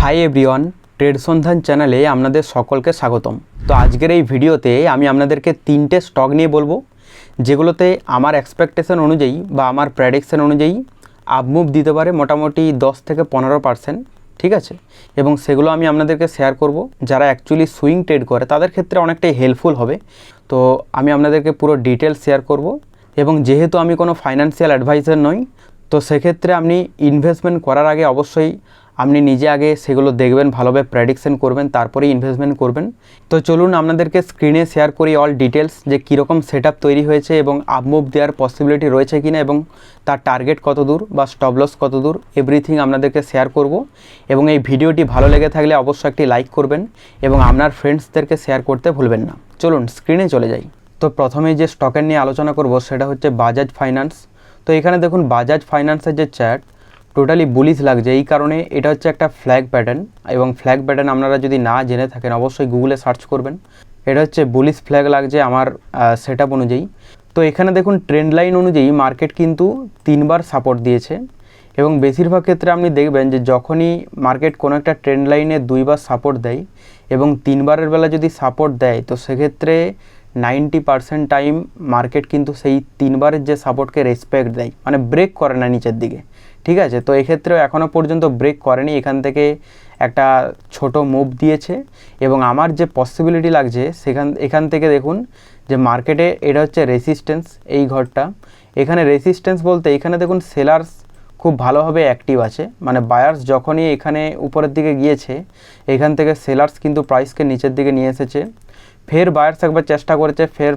Hi everyone, trade সন্ধান চ্যানেলে আপনাদের সকলকে স্বাগতম। তো আজকের এই ভিডিওতে আমি আপনাদেরকে তিনটে স্টক নিয়ে বলবো, যেগুলোতে আমার এক্সপেকটেশন অনুযায়ী বা আমার প্রেডিকশন অনুযায়ী আপমুভ দিতে পারে মোটামুটি 10 থেকে 15%, ঠিক আছে। এবং সেগুলো আমি আপনাদেরকে শেয়ার করব। যারা অ্যাকচুয়ালি সুইং ট্রেড করে তাদের ক্ষেত্রে অনেকটাই হেল্পফুল হবে। তো আমি আপনাদেরকে পুরো ডিটেলস শেয়ার করব। এবং যেহেতু আমি কোনো ফাইন্যান্সিয়াল অ্যাডভাইজার নই, তো সেক্ষেত্রে আপনি ইনভেস্টমেন্ট করার আগে অবশ্যই আপনি নিজে আগে সেগুলো দেখবেন, ভালোভাবে প্রেডিকশন করবেন, তারপরেই ইনভেস্টমেন্ট করবেন। তো চলুন আপনাদেরকে স্ক্রিনে শেয়ার করি অল ডিটেলস, যে কীরকম সেটআপ তৈরি হয়েছে এবং আপমুভ দেওয়ার পসিবিলিটি রয়েছে কিনা, এবং তার টার্গেট কত দূর বা স্টপ লস কত দূর, এভরিথিং আপনাদেরকে শেয়ার করব। এবং এই ভিডিওটি ভালো লেগে থাকলে অবশ্যই একটি লাইক করবেন এবং আপনার ফ্রেন্ডসদেরকে শেয়ার করতে ভুলবেন না। চলুন স্ক্রিনে চলে যাই। তো প্রথমে যে স্টকের নিয়ে আলোচনা করব সেটা হচ্ছে বাজাজ ফাইন্যান্স। তো এখানে দেখুন বাজাজ ফাইন্যান্সের যে চার্ট টোটালি বুলিশ লাগছে। এই কারণে এটা হচ্ছে একটা ফ্ল্যাগ প্যাটার্ন, এবং ফ্ল্যাগ প্যাটার্ন আপনারা যদি না জেনে থাকেন অবশ্যই গুগলে সার্চ করবেন। এটা হচ্ছে বুলিশ ফ্ল্যাগ লাগছে আমার সেটআপ অনুযায়ী। তো এখানে দেখুন ট্রেন্ড লাইন অনুযায়ী মার্কেট কিন্তু 3বার সাপোর্ট দিয়েছে, এবং বেশিরভাগ ক্ষেত্রে আপনি দেখবেন যে যখনই মার্কেট কোনো একটা ট্রেন্ড লাইনে 2বার সাপোর্ট দেয় এবং 3বারের বেলা যদি সাপোর্ট দেয়, তো সেক্ষেত্রে 90% টাইম মার্কেট কিন্তু সেই 3বারের যে সাপোর্টকে রেসপেক্ট দেয়, মানে ব্রেক করে না নিচের দিকে, ঠিক আছে। তো এক্ষেত্রেও এখনও পর্যন্ত ব্রেক করেনি, এখান থেকে একটা ছোট মুভ দিয়েছে। এবং আমার যে পসিবিলিটি লাগছে এখান থেকে দেখুন যে মার্কেটে এটা হচ্ছে রেসিস্ট্যান্স, এই ঘরটা। এখানে রেসিস্ট্যান্স বলতে এখানে দেখুন সেলার্স খুব ভালোভাবে অ্যাক্টিভ আছে, মানে বায়ার্স যখনই এখানে উপরের দিকে গিয়েছে এখান থেকে সেলার্স কিন্তু প্রাইসকে নিচের দিকে নিয়ে এসেছে, ফের বায়ার্স একবার চেষ্টা করেছে, ফের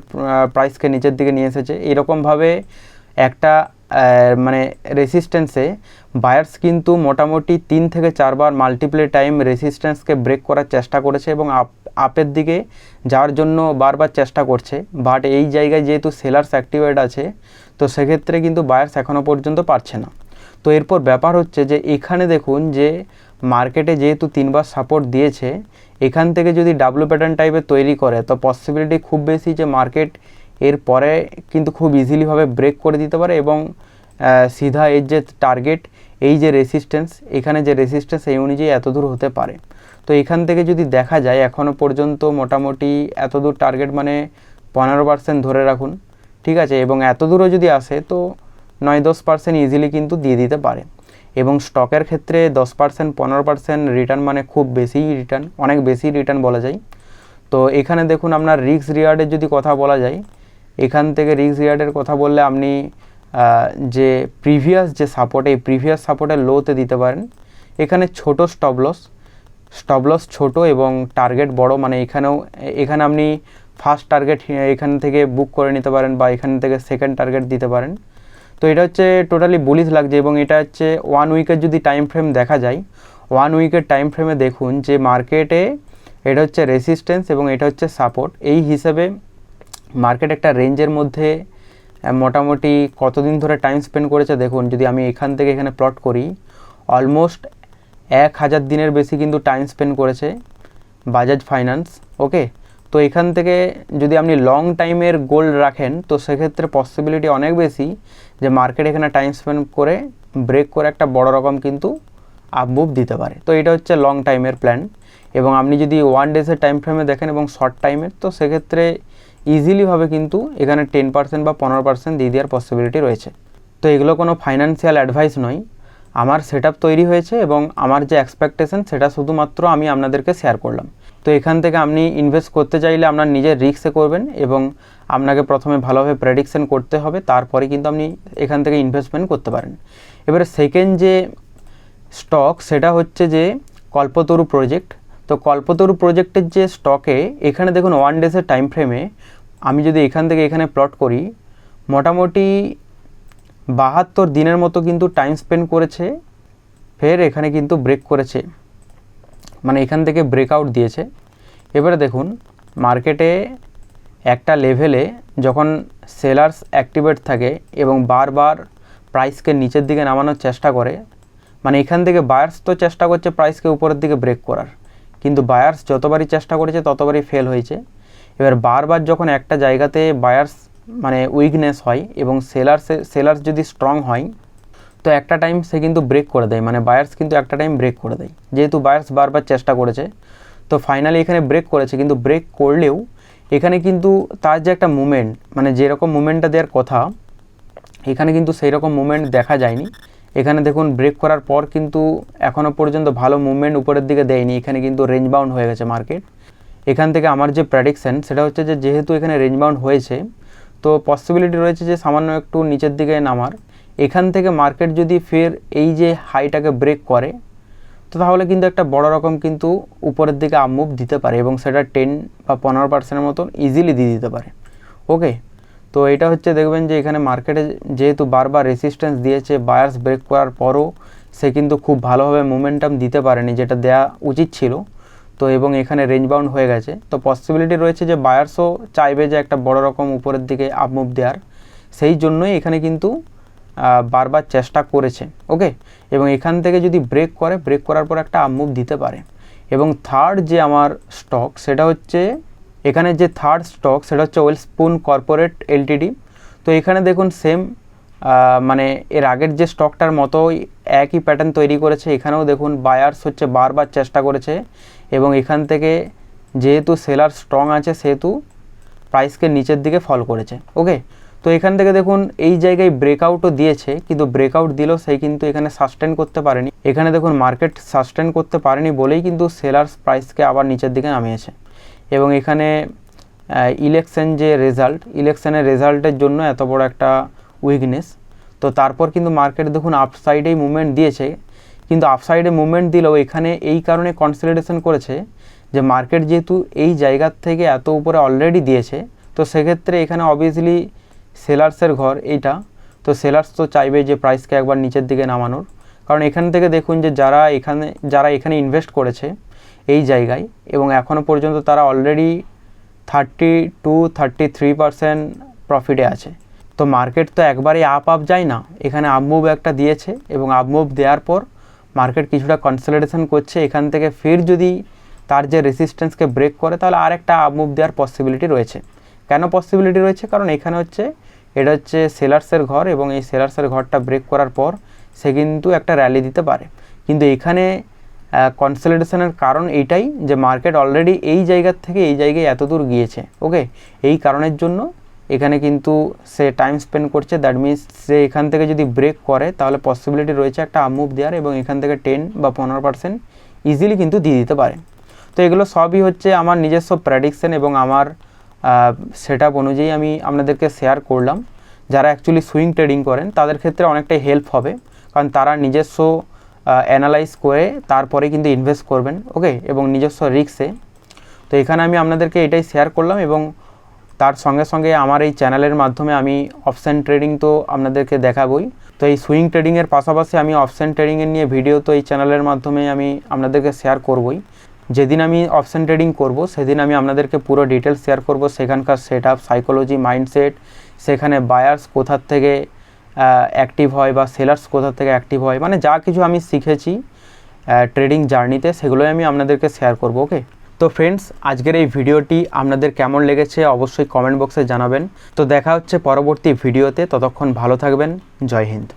প্রাইসকে নিচের দিকে নিয়ে এসেছে। এরকমভাবে একটা মানে রেসিস্ট্যান্সে বায়ার্স কিন্তু মোটামুটি 3 থেকে 4বার মাল্টিপ্লে টাইম রেসিস্ট্যান্সকে ব্রেক করার চেষ্টা করেছে এবং আপের দিকে যাওয়ার জন্য বারবার চেষ্টা করছে। বাট এই জায়গায় যেহেতু সেলার্স অ্যাক্টিভেট আছে, তো সেক্ষেত্রে কিন্তু বায়ার্স এখনও পর্যন্ত পারছে না। তো এরপর ব্যাপার হচ্ছে যে এখানে দেখুন যে মার্কেটে যেহেতু 3বার সাপোর্ট দিয়েছে, এখান থেকে যদি ডাব্লু প্যাটার্ন টাইপের তৈরি করে তো পসিবিলিটি খুব বেশি যে মার্কেট এর পরে কিন্তু খুব ইজিলিভাবে ব্রেক করে দিতে পারে, এবং সিধা এর যে টার্গেট, এই যে রেসিস্ট্যান্স, এখানে যে রেসিস্ট্যান্স এই অনুযায়ী এত দূর হতে পারে। তো এখান থেকে যদি দেখা যায় এখনও পর্যন্ত মোটামুটি এত দূর টার্গেট মানে 15% ধরে রাখুন, ঠিক আছে। এবং এত দূরও যদি আসে তো 9-10% ইজিলি কিন্তু দিয়ে দিতে পারে। এবং স্টকের ক্ষেত্রে 10% 15% রিটার্ন মানে খুব বেশি রিটার্ন, অনেক বেশি রিটার্ন বলা যায়। তো এখানে দেখুন আপনার রিস্ক রিওয়ার্ডের যদি কথা বলা যায়, এখান থেকে রিস্ক রিওয়ার্ডের কথা বললে আপনি যে প্রিভিয়াস যে সাপোর্ট, এই প্রিভিয়াস সাপোর্টের লোতে দিতে পারেন। এখানে ছোট স্টপ লস ছোট এবং টার্গেট বড়, মানে এখানে আপনি ফার্স্ট টার্গেট এখান থেকে বুক করে নিতে পারেন বা এখান থেকে সেকেন্ড টার্গেট দিতে পারেন। তো এটা হচ্ছে টোটালি বুলিশ লাগছে। এবং এটা হচ্ছে 1 উইকের যদি টাইম ফ্রেম দেখা যায়, 1 উইকের টাইম ফ্রেমে দেখুন যে মার্কেটে এটা হচ্ছে রেসিস্ট্যান্স এবং এটা হচ্ছে সাপোর্ট। এই হিসেবে মার্কেট একটা রেঞ্জের মধ্যে মোটামুটি কতদিন ধরে টাইম স্পেন্ড করেছে দেখুন। যদি আমি এখান থেকে এখানে প্লট করি, অলমোস্ট 1000 দিনের বেশি কিন্তু টাইম স্পেন্ড করেছে বাজাজ ফাইন্যান্স, ওকে। তো এখান থেকে যদি আপনি লং টাইমের গোল রাখেন তো সেক্ষেত্রে পসিবিলিটি অনেক বেশি যে মার্কেট এখানে টাইম স্পেন্ড করে ব্রেক করে একটা বড় রকম কিন্তু আপমুভ দিতে পারে। তো এটা হচ্ছে লং টাইমের প্ল্যান। এবং আপনি যদি 1 ডেজের টাইম ফ্রেমে দেখেন এবং শর্ট টাইমের, তো সেক্ষেত্রে ইজিলিভাবে কিন্তু এখানে 10% বা 15% দিয়ে দেওয়ার পসিবিলিটি রয়েছে। তো এগুলো কোনো ফাইন্যান্সিয়াল অ্যাডভাইস নয়, আমার সেটআপ তৈরি হয়েছে এবং আমার যে এক্সপেকটেশন সেটা শুধুমাত্র আমি আপনাদেরকে শেয়ার করলাম। তো এখান থেকে আপনি ইনভেস্ট করতে চাইলে আপনার নিজের রিস্কে করবেন, এবং আপনাকে প্রথমে ভালোভাবে প্রেডিকশন করতে হবে, তারপরে কিন্তু আপনি এখান থেকে ইনভেস্টমেন্ট করতে পারেন। এবারে সেকেন্ড যে স্টক সেটা হচ্ছে যে কল্পতরু প্রজেক্ট। তো কল্পতরু প্রজেক্টের যে স্টকে এখানে দেখুন 1 ডেজের টাইম ফ্রেমে আমি যদি এখান থেকে এখানে প্লট করি, মোটামুটি 72 দিনের মতো কিন্তু টাইম স্পেন্ড করেছে, ফের এখানে কিন্তু ব্রেক করেছে, মানে এখান থেকে ব্রেকআউট দিয়েছে। এবারে দেখুন মার্কেটে একটা লেভেলে যখন সেলার্স অ্যাক্টিভেট থাকে এবং বারবার প্রাইসকে নিচের দিকে নামানোর চেষ্টা করে, মানে এখান থেকে বায়ার্স তো চেষ্টা করছে প্রাইসকে উপরের দিকে ব্রেক করার, কিন্তু বায়ার্স যতবারই চেষ্টা করেছে ততবারই ফেল হয়েছে। এবার বারবার যখন একটা জায়গাতে বায়ার্স মানে উইকনেস হয় এবং সেলার্স যদি স্ট্রং হয়, তো একটা টাইম সে কিন্তু ব্রেক করে দেয়, মানে বায়ার্স কিন্তু একটা টাইম ব্রেক করে দেয়, যেহেতু বায়ার্স বারবার চেষ্টা করেছে। তো ফাইনালি এখানে ব্রেক করেছে, কিন্তু ব্রেক করলেও এখানে কিন্তু তার যে একটা মুভমেন্ট, মানে যেরকম মুভমেন্টটা দেওয়ার কথা এখানে কিন্তু সেই রকম মুভমেন্ট দেখা যায়নি। এখানে দেখুন ব্রেক করার পর কিন্তু এখনও পর্যন্ত ভালো মুভমেন্ট উপরের দিকে দেয়নি, এখানে কিন্তু রেঞ্জ বাউন্ড হয়ে গেছে মার্কেট। এখান থেকে আমার যে প্রেডিকশন সেটা হচ্ছে যে যেহেতু এখানে রেঞ্জ বাউন্ড হয়েছে, তো পসিবিলিটি রয়েছে যে সামান্য একটু নিচের দিকে নামার। এখান থেকে মার্কেট যদি ফের এই যে হাইটাকে ব্রেক করে, তো তাহলে কিন্তু একটা বড় রকম কিন্তু উপরের দিকে আপ মুভ দিতে পারে, এবং সেটা 10 বা 15% মতন ইজিলি দিয়ে দিতে পারে। ওকে, তো এটা হচ্ছে দেখবেন যে এখানে মার্কেটে যেহেতু বারবার রেসিস্ট্যান্স দিয়েছে, বায়ার্স ব্রেক করার পরও সে কিন্তু খুব ভালোভাবে মোমেন্টাম দিতে পারেনি, যেটা দেওয়া উচিত ছিল। তো এবং এখানে রেঞ্জ বাউন্ড হয়ে গেছে, তো পসিবিলিটি রয়েছে যে বায়ার্সও চাইবে যে একটা বড় রকম উপরের দিকে আপ মুভ দেওয়ার, সেই জন্যই এখানে কিন্তু বারবার চেষ্টা করেছে। ওকে, এবং এখান থেকে যদি ব্রেক করে, ব্রেক করার পর একটা আপ মুভ দিতে পারে। এবং থার্ড যে আমার স্টক সেটা হচ্ছে, এখানে যে থার্ড স্টক সেটা হচ্ছে ওয়েলস্পুন কর্পোরেট এলটিডি। তো এখানে দেখুন সেম মানে এর আগের যে স্টকটার মতোই একই প্যাটার্ন তৈরি করেছে। এখানেও দেখুন বায়ার্স হচ্ছে বারবার চেষ্টা করেছে, এবং এখান থেকে যেহেতু সেলার স্ট্রং আছে সেহেতু প্রাইসকে নিচের দিকে ফল করেছে। ওকে, তো এখান থেকে দেখুন এই জায়গায় ব্রেকআউটও দিয়েছে, কিন্তু ব্রেকআউট দিলেও সেই কিন্তু এখানে সাস্টেন করতে পারেনি। এখানে দেখুন মার্কেট সাস্টেন করতে পারেনি বলেই কিন্তু সেলার্স প্রাইসকে আবার নিচের দিকে নামিয়েছে। এবং এখানে ইলেকশন যে রেজাল্ট, ইলেকশনের রেজাল্টের জন্য এত বড় একটা উইকনেস। তো তারপর কিন্তু মার্কেট দেখুন আপসাইডেই মুভমেন্ট দিয়েছে, কিন্তু আপসাইডে মুভমেন্ট দিলেও এখানে এই কারণে কনসলিডেশন করেছে যে মার্কেট যেহেতু এই জায়গার থেকে এত উপরে অলরেডি দিয়েছে, তো সেক্ষেত্রে এখানে অবভিয়াসলি সেলার্সের ঘর এইটা। তো সেলার্স তো চাইবে যে প্রাইসকে একবার নিচের দিকে নামানোর, কারণ এখান থেকে দেখুন যে যারা এখানে ইনভেস্ট করেছে এই জায়গায়, এবং এখনও পর্যন্ত তারা অলরেডি 32-33% প্রফিটে আছে। তো মার্কেট তো একবারে আপ যায় না, এখানে আপ মুভ একটা দিয়েছে, এবং আপ মুভ দেওয়ার পর মার্কেট কিছুটা কনসলিডেশন করছে। এখান থেকে ফের যদি তার যে রেসিস্ট্যান্সকে ব্রেক করে, তাহলে আর একটা আপ মুভ দেওয়ার পসিবিলিটি রয়েছে। কেন পসিবিলিটি রয়েছে? কারণ এখানে হচ্ছে এটা হচ্ছে সেলার্সের ঘর, এবং এই সেলার্সের ঘরটা ব্রেক করার পর সে কিন্তু একটা র্যালি দিতে পারে। কিন্তু এখানে কনসলিডেশনের কারণ এইটাই যে মার্কেট অলরেডি এই জায়গার থেকে এই জায়গায় এত দূর গিয়েছে। ওকে, এই কারণের জন্য এখানে কিন্তু সে টাইম স্পেন্ড করছে। দ্যাট মিনস সে এখান থেকে যদি ব্রেক করে তাহলে পসিবিলিটি রয়েছে একটা আপ মুভ দেওয়ার, এবং এখান থেকে 10 বা 15% ইজিলি কিন্তু দিয়ে দিতে পারে। তো এগুলো সবই হচ্ছে আমার নিজস্ব প্রেডিকশন, এবং আমার সেটআপ অনুযায়ী আমি আপনাদেরকে শেয়ার করলাম। যারা অ্যাকচুয়ালি সুইং ট্রেডিং করেন তাদের ক্ষেত্রে অনেকটাই হেল্প হবে, কারণ তারা নিজস্ব অ্যানালাইজ করে তারপরে কিন্তু ইনভেস্ট করবেন। ওকে, এবং নিজস্ব রিস্কে। তো এখানে আমি আপনাদেরকে এটাই শেয়ার করলাম, এবং তার সঙ্গে সঙ্গে আমার এই চ্যানেলের মাধ্যমে আমি অপশান ট্রেডিং তো আপনাদেরকে দেখাবই। তো এই সুইং ট্রেডিংয়ের পাশাপাশি আমি অপশান ট্রেডিংয়ের নিয়ে ভিডিও তো এই চ্যানেলের মাধ্যমে আমি আপনাদেরকে শেয়ার করবই। যেদিন আমি অপশান ট্রেডিং করব সেদিন আমি আপনাদেরকে পুরো ডিটেলস শেয়ার করব, সেখানকার সেটআপ, সাইকোলজি, মাইন্ডসেট, সেখানে বায়ার্স কোথা থেকে অ্যাক্টিভ হয় বা সেলার্স কোথা থেকে অ্যাক্টিভ হয়, মানে যা কিছু আমি শিখেছি ট্রেডিং জার্নিতে সেগুলোই আমি আপনাদেরকে শেয়ার করব। ওকে, তো ফ্রেন্ডস, আজকের এই ভিডিওটি আপনাদের কেমন লেগেছে অবশ্যই কমেন্ট বক্সে জানাবেন। তো দেখা হচ্ছে পরবর্তী ভিডিওতে, ততক্ষণ ভালো থাকবেন। জয় হিন্দ।